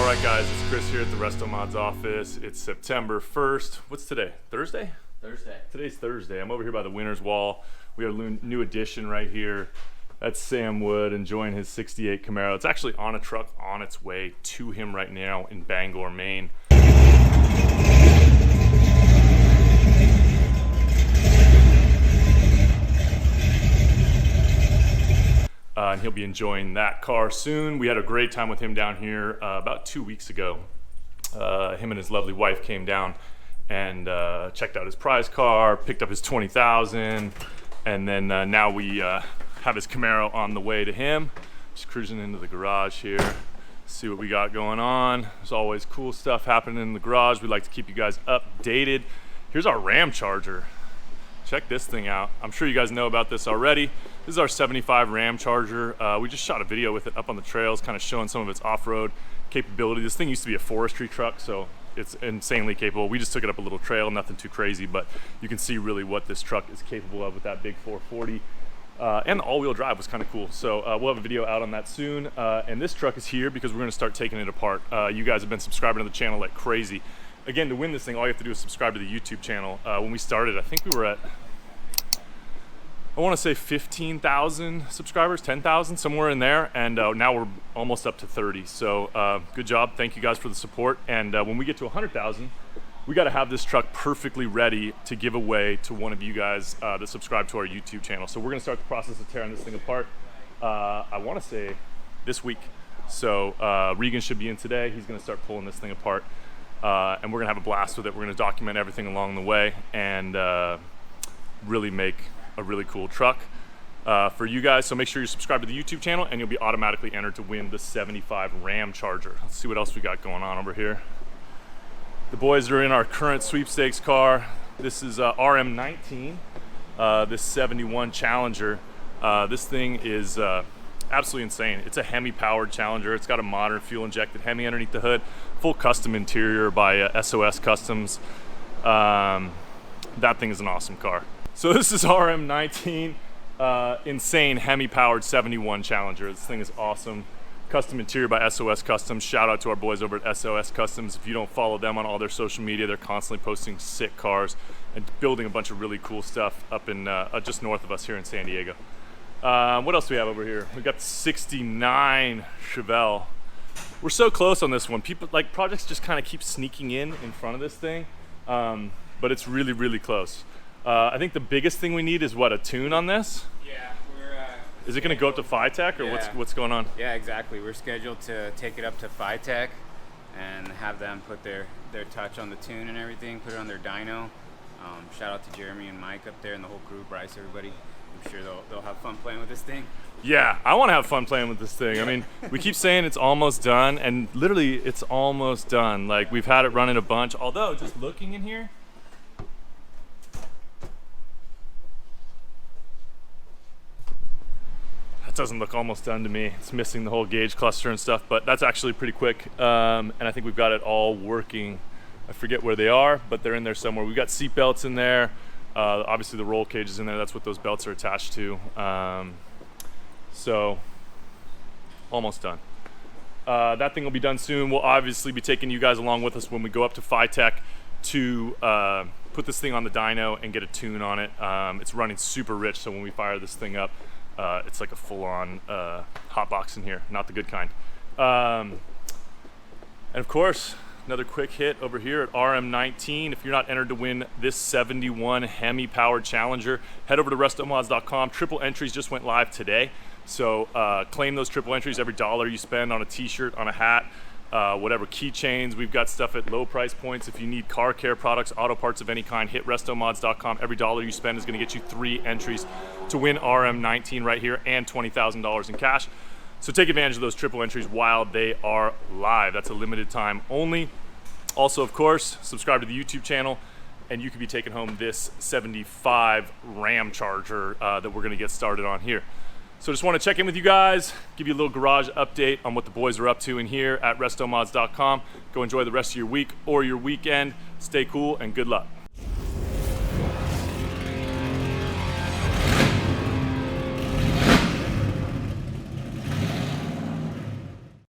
Alright guys, it's Chris here at the RestoMods office. It's September 1st. What's today? Thursday? Thursday. Today's Thursday. I'm over here by the winner's wall. We have a new addition right here. That's Sam Wood enjoying his 68 Camaro. It's actually on a truck on its way to him right now in Bangor, Maine. And he'll be enjoying that car soon. We had a great time with him down here about 2 weeks ago. Him and his lovely wife came down and checked out his prize car, picked up his 20,000, and then now we have his Camaro on the way to him. Just cruising into the garage here, see what we got going on. There's always cool stuff happening in the garage. We like to keep you guys updated. Here's our RamCharger. Check this thing out. I'm sure you guys know about this already. This is our 75 RamCharger. We just shot a video with it up on the trails, kind of showing some of its off-road capability. This thing used to be a forestry truck, so it's insanely capable. We just took it up a little trail, nothing too crazy, but you can see really what this truck is capable of with that big 440. And the all-wheel drive was kind of cool. So we'll have a video out on that soon. And this truck is here because we're gonna start taking it apart. You guys have been subscribing to the channel like crazy. Again, to win this thing, all you have to do is subscribe to the YouTube channel. When we started, I think we were at, I want to say 15,000 subscribers, 10,000, somewhere in there, and now we're almost up to 30. So good job, thank you guys for the support. And when we get to 100,000, we got to have this truck perfectly ready to give away to one of you guys that subscribe to our YouTube channel. So we're going to start the process of tearing this thing apart. I want to say this week. So Regan should be in today. He's going to start pulling this thing apart. And we're gonna have a blast with it. We're gonna document everything along the way and really make a really cool truck for you guys. So make sure you subscribe to the YouTube channel and you'll be automatically entered to win the 75 RamCharger. Let's see what else we got going on over here. The boys are in our current sweepstakes car. This is RM19, this 71 Challenger. This thing is absolutely insane. It's a HEMI powered Challenger. It's got a modern fuel injected HEMI underneath the hood, full custom interior by SOS Customs. That thing is an awesome car. So this is RM19, insane HEMI powered 71 Challenger. This thing is awesome. Custom interior by SOS Customs. Shout out to our boys over at SOS Customs. If you don't follow them on all their social media, they're constantly posting sick cars and building a bunch of really cool stuff up in just north of us here in San Diego. What else do we have over here? We got the 69 Chevelle. We're so close on this one. People like projects just kind of keep sneaking in front of this thing, but it's really, really close. I think the biggest thing we need is what, a tune on this? Yeah, is it going to go up to Phi-Tech or yeah. what's going on? Yeah, exactly. We're scheduled to take it up to Phi-Tech and have them put their touch on the tune and everything, put it on their dyno. Shout out to Jeremy and Mike up there and the whole crew, Bryce, everybody. I'm sure they'll have fun playing with this thing. Yeah, I want to have fun playing with this thing. Yeah. I mean, we keep saying it's almost done, and literally it's almost done. Like, we've had it running a bunch, although just looking in here, that doesn't look almost done to me. It's missing the whole gauge cluster and stuff, but that's actually pretty quick. And I think we've got it all working. I forget where they are, but they're in there somewhere. We've got seat belts in there. Obviously the roll cage is in there. That's what those belts are attached to. So almost done. That thing will be done soon. We'll obviously be taking you guys along with us when we go up to Phi-Tech to put this thing on the dyno and get a tune on it. It's running super rich, so when we fire this thing up, it's like a full-on hot box in here, not the good kind. And of course, another quick hit over here at RM19. If you're not entered to win this 71 HEMI powered Challenger, head over to RestoMods.com. Triple entries just went live today. So claim those triple entries. Every dollar you spend on a t-shirt, on a hat, whatever, keychains. We've got stuff at low price points. If you need car care products, auto parts of any kind, hit RestoMods.com. Every dollar you spend is going to get you 3 entries to win RM19 right here and $20,000 in cash. So take advantage of those triple entries while they are live. That's a limited time only. Also, of course, subscribe to the YouTube channel and you could be taking home this 75 RamCharger that we're gonna get started on here. So just want to check in with you guys, give you a little garage update on what the boys are up to in here at RestoMods.com. Go enjoy the rest of your week or your weekend. Stay cool and good luck.